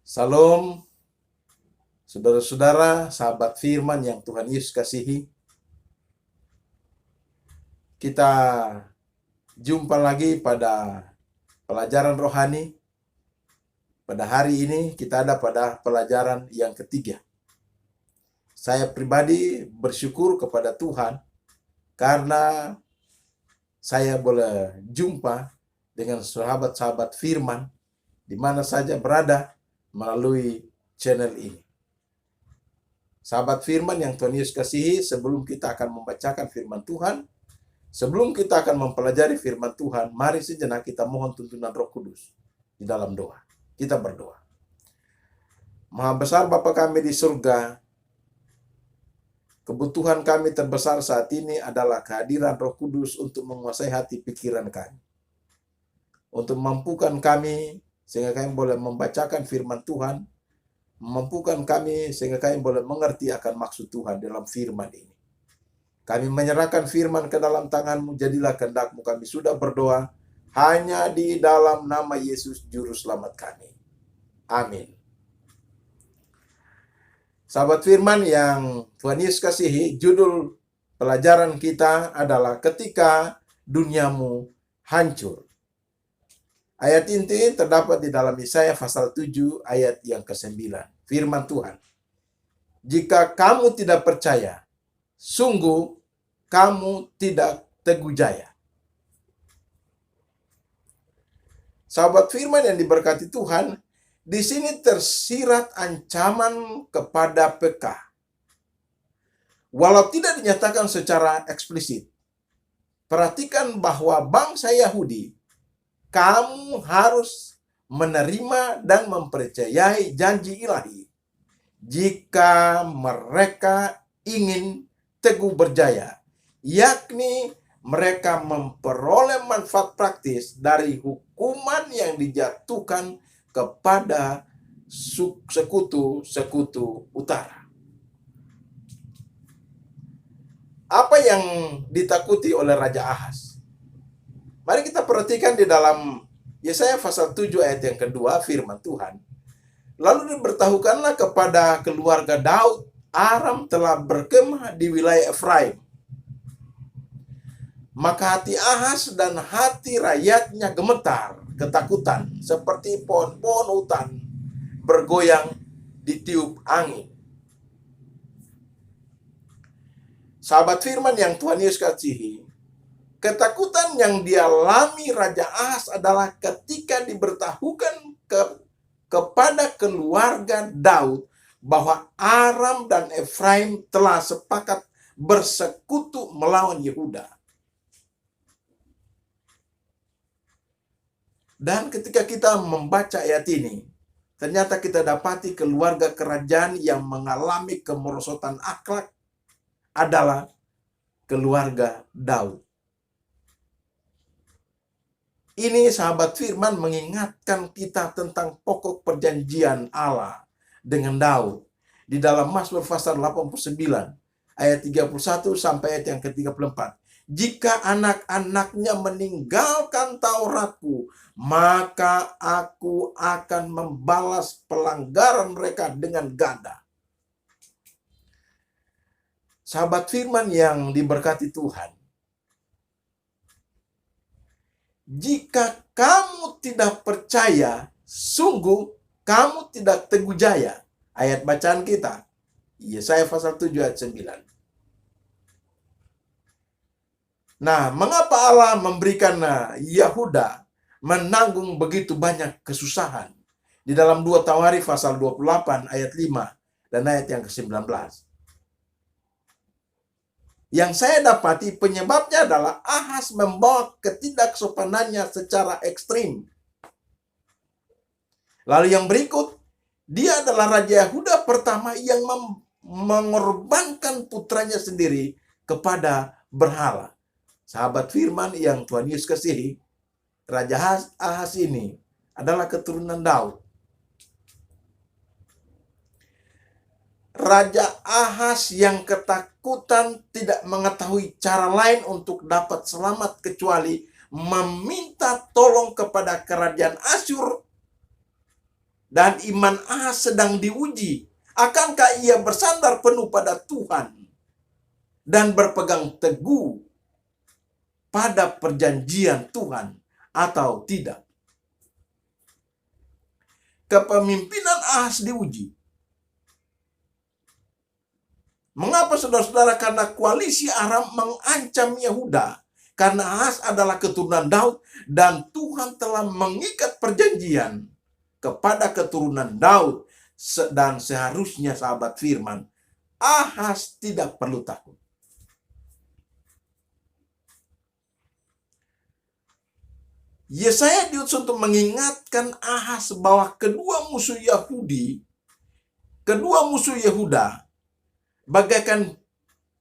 Salam, saudara-saudara, sahabat firman yang Tuhan Yesus kasihi. Kita jumpa lagi pada pelajaran rohani. Pada hari ini kita ada pada pelajaran yang ketiga. Saya pribadi bersyukur kepada Tuhan karena saya boleh jumpa dengan sahabat-sahabat firman di mana saja berada melalui channel ini. Sahabat firman yang Tuhan Yesus kasihi, sebelum kita akan membacakan firman Tuhan, sebelum kita akan mempelajari firman Tuhan, mari sejenak kita mohon tuntunan Roh Kudus di dalam doa. Kita berdoa. Maha besar Bapa kami di surga, kebutuhan kami terbesar saat ini adalah kehadiran Roh Kudus untuk menguasai hati pikiran kami. Untuk memampukan kami sehingga kami boleh membacakan firman Tuhan, memampukan kami sehingga kami boleh mengerti akan maksud Tuhan dalam firman ini. Kami menyerahkan firman ke dalam tangan-Mu, jadilah kehendak-Mu. Kami sudah berdoa hanya di dalam nama Yesus Juru Selamat kami. Amin. Sahabat firman yang Tuhan Yesus kasihi, judul pelajaran kita adalah Ketika Duniamu Hancur. Ayat inti terdapat di dalam Yesaya pasal 7 ayat yang ke-9. Firman Tuhan. Jika kamu tidak percaya, sungguh kamu tidak teguh jaya. Sahabat firman yang diberkati Tuhan, di sini tersirat ancaman kepada PK. Walau tidak dinyatakan secara eksplisit, perhatikan bahwa bangsa Yahudi, kamu harus menerima dan mempercayai janji ilahi jika mereka ingin teguh berjaya, yakni mereka memperoleh manfaat praktis dari hukuman yang dijatuhkan kepada sekutu-sekutu utara. Apa yang ditakuti oleh Raja Ahas? Mari kita perhatikan di dalam Yesaya pasal 7 ayat yang kedua, firman Tuhan. Lalu diberitahukanlah kepada keluarga Daud, Aram telah berkemah di wilayah Efraim. Maka hati Ahas dan hati rakyatnya gemetar, ketakutan, seperti pohon-pohon hutan bergoyang ditiup angin. Sahabat firman yang Tuhan Yesus kasihi, ketakutan yang dialami Raja Ahas adalah ketika diberitahukan kepada keluarga Daud bahwa Aram dan Efraim telah sepakat bersekutu melawan Yehuda. Dan ketika kita membaca ayat ini, ternyata kita dapati keluarga kerajaan yang mengalami kemerosotan akhlak adalah keluarga Daud. Ini sahabat firman mengingatkan kita tentang pokok perjanjian Allah dengan Daud. Di dalam Mazmur pasal 89 ayat 31 sampai ayat yang ke-34. Jika anak-anaknya meninggalkan Tauratku, maka aku akan membalas pelanggaran mereka dengan ganda. Sahabat firman yang diberkati Tuhan, jika kamu tidak percaya, sungguh kamu tidak teguh jaya. Ayat bacaan kita, Yesaya pasal 7 ayat 9. Nah, mengapa Allah memberikan Yehuda menanggung begitu banyak kesusahan? Di dalam 2 Tawarikh pasal 28 ayat 5 dan ayat yang ke-19. Yang saya dapati penyebabnya adalah Ahas membawa ketidaksopanannya secara ekstrim. Lalu yang berikut, dia adalah Raja Yehuda pertama yang mengorbankan putranya sendiri kepada berhala. Sahabat firman yang Tuhan Yesus kasihi, Raja Ahas ini adalah keturunan Daud. Raja Ahas yang ketakutan tidak mengetahui cara lain untuk dapat selamat kecuali meminta tolong kepada kerajaan Asyur dan iman Ahaz sedang diuji. Akankah ia bersandar penuh pada Tuhan dan berpegang teguh pada perjanjian Tuhan atau tidak? Kepemimpinan Ahaz diuji. Mengapa saudara-saudara? Karena koalisi Aram mengancam Yehuda. Karena Ahaz adalah keturunan Daud dan Tuhan telah mengikat perjanjian kepada keturunan Daud. Dan seharusnya sahabat firman, Ahaz tidak perlu takut. Yesaya diutus untuk mengingatkan Ahaz bahwa kedua musuh Yehuda bagaikan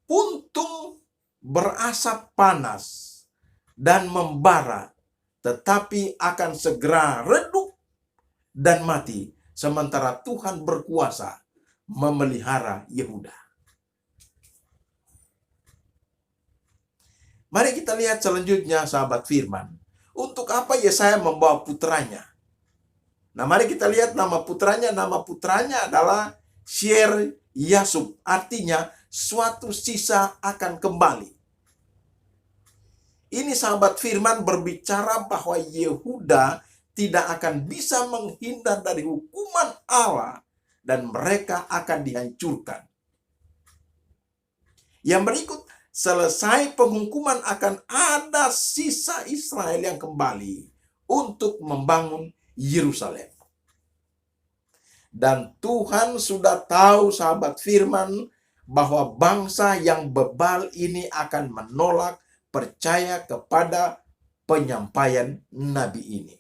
puntung berasap panas dan membara, tetapi akan segera redup dan mati, sementara Tuhan berkuasa memelihara Yehuda. Mari kita lihat selanjutnya sahabat firman. Untuk apa Yesaya membawa putranya? Nah, mari kita lihat nama putranya. Nama putranya adalah Syer Yasub, artinya suatu sisa akan kembali. Ini sahabat firman berbicara bahwa Yehuda tidak akan bisa menghindar dari hukuman Allah dan mereka akan dihancurkan. Yang berikut, selesai penghukuman akan ada sisa Israel yang kembali untuk membangun Yerusalem. Dan Tuhan sudah tahu sahabat firman bahwa bangsa yang bebal ini akan menolak percaya kepada penyampaian nabi ini.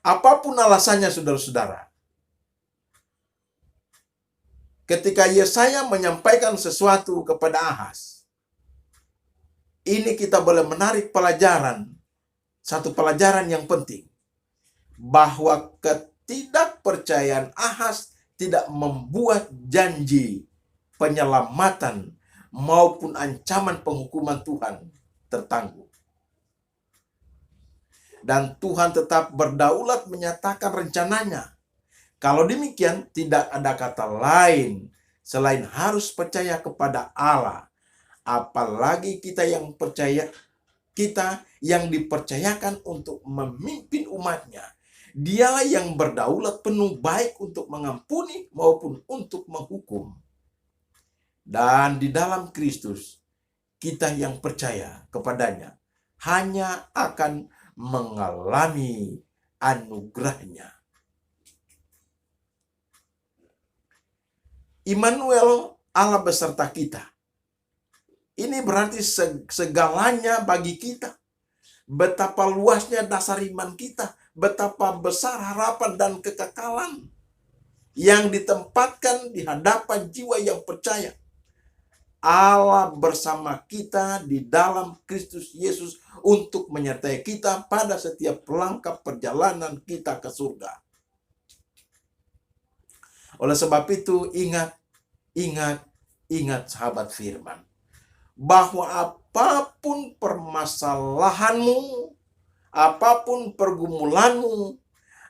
Apapun alasannya saudara-saudara, ketika Yesaya menyampaikan sesuatu kepada Ahaz, ini kita boleh menarik pelajaran, satu pelajaran yang penting, bahwa ketidakpercayaan Ahaz tidak membuat janji penyelamatan maupun ancaman penghukuman Tuhan tertangguh. Dan Tuhan tetap berdaulat menyatakan rencananya. Kalau demikian, tidak ada kata lain selain harus percaya kepada Allah. Apalagi kita yang percaya, kita yang dipercayakan untuk memimpin umatnya. Dialah yang berdaulat penuh baik untuk mengampuni maupun untuk menghukum. Dan di dalam Kristus, kita yang percaya kepadanya hanya akan mengalami anugerahnya. Immanuel, Allah beserta kita. Ini berarti segalanya bagi kita. Betapa luasnya dasar iman kita. Betapa besar harapan dan kekekalan yang ditempatkan di hadapan jiwa yang percaya. Allah bersama kita di dalam Kristus Yesus untuk menyertai kita pada setiap langkah perjalanan kita ke surga. Oleh sebab itu, ingat sahabat firman, bahwa apapun permasalahanmu, apapun pergumulanmu,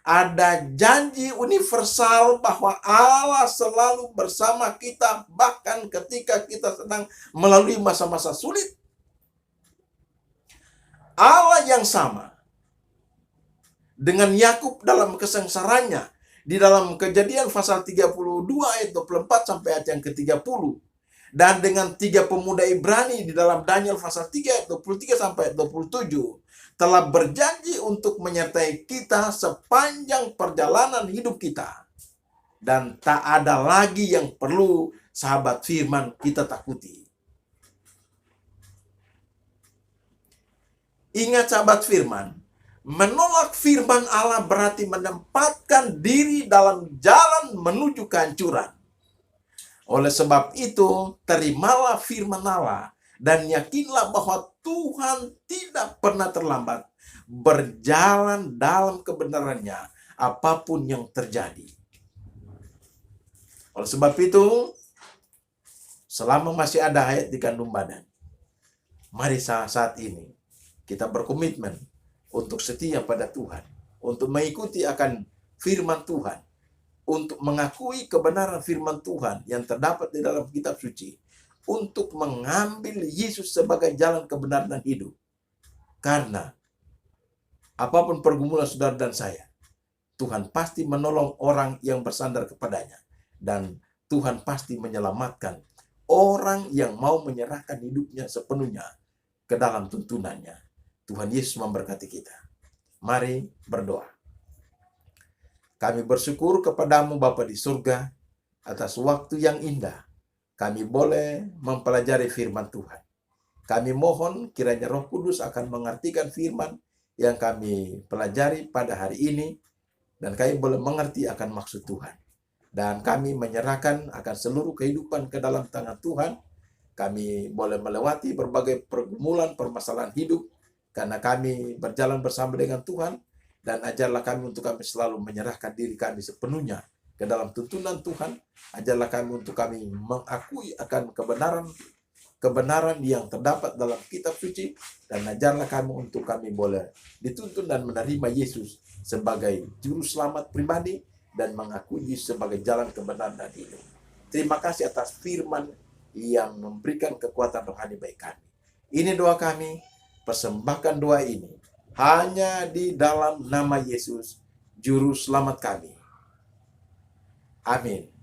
ada janji universal bahwa Allah selalu bersama kita, bahkan ketika kita sedang melalui masa-masa sulit. Allah yang sama dengan Yakub dalam kesengsaranya, di dalam Kejadian pasal 32 ayat 24 sampai ayat yang ke-30. Dan dengan 3 pemuda Ibrani di dalam Daniel pasal 3 ayat 23 sampai ayat 27. Telah berjanji untuk menyertai kita sepanjang perjalanan hidup kita. Dan tak ada lagi yang perlu sahabat firman kita takuti. Ingat sahabat firman, menolak firman Allah berarti menempatkan diri dalam jalan menuju kehancuran. Oleh sebab itu, terimalah firman Allah dan yakinlah bahwa Tuhan tidak pernah terlambat berjalan dalam kebenarannya apapun yang terjadi. Oleh sebab itu, selama masih ada hayat di kandung badan, mari saat ini kita berkomitmen untuk setia pada Tuhan, untuk mengikuti akan firman Tuhan, untuk mengakui kebenaran firman Tuhan yang terdapat di dalam kitab suci, untuk mengambil Yesus sebagai jalan kebenaran dan hidup. Karena apapun pergumulan saudara dan saya, Tuhan pasti menolong orang yang bersandar kepadanya. Dan Tuhan pasti menyelamatkan orang yang mau menyerahkan hidupnya sepenuhnya ke dalam tuntunannya. Tuhan Yesus memberkati kita. Mari berdoa. Kami bersyukur kepadamu Bapa di surga atas waktu yang indah. Kami boleh mempelajari firman Tuhan. Kami mohon kiranya Roh Kudus akan mengartikan firman yang kami pelajari pada hari ini, dan kami boleh mengerti akan maksud Tuhan. Dan kami menyerahkan akan seluruh kehidupan ke dalam tangan Tuhan. Kami boleh melewati berbagai pergumulan, permasalahan hidup, karena kami berjalan bersama dengan Tuhan. Dan ajarlah kami untuk kami selalu menyerahkan diri kami sepenuhnya ke dalam tuntunan Tuhan. Ajarlah kami untuk kami mengakui akan kebenaran yang terdapat dalam kitab suci. Dan ajarlah kami untuk kami boleh dituntun dan menerima Yesus sebagai juru selamat pribadi dan mengakui Yesus sebagai jalan kebenaran dan hidup. Terima kasih atas firman yang memberikan kekuatan rohani bagi kami. Ini doa kami, persembahkan doa ini hanya di dalam nama Yesus, Juru Selamat kami. Amin.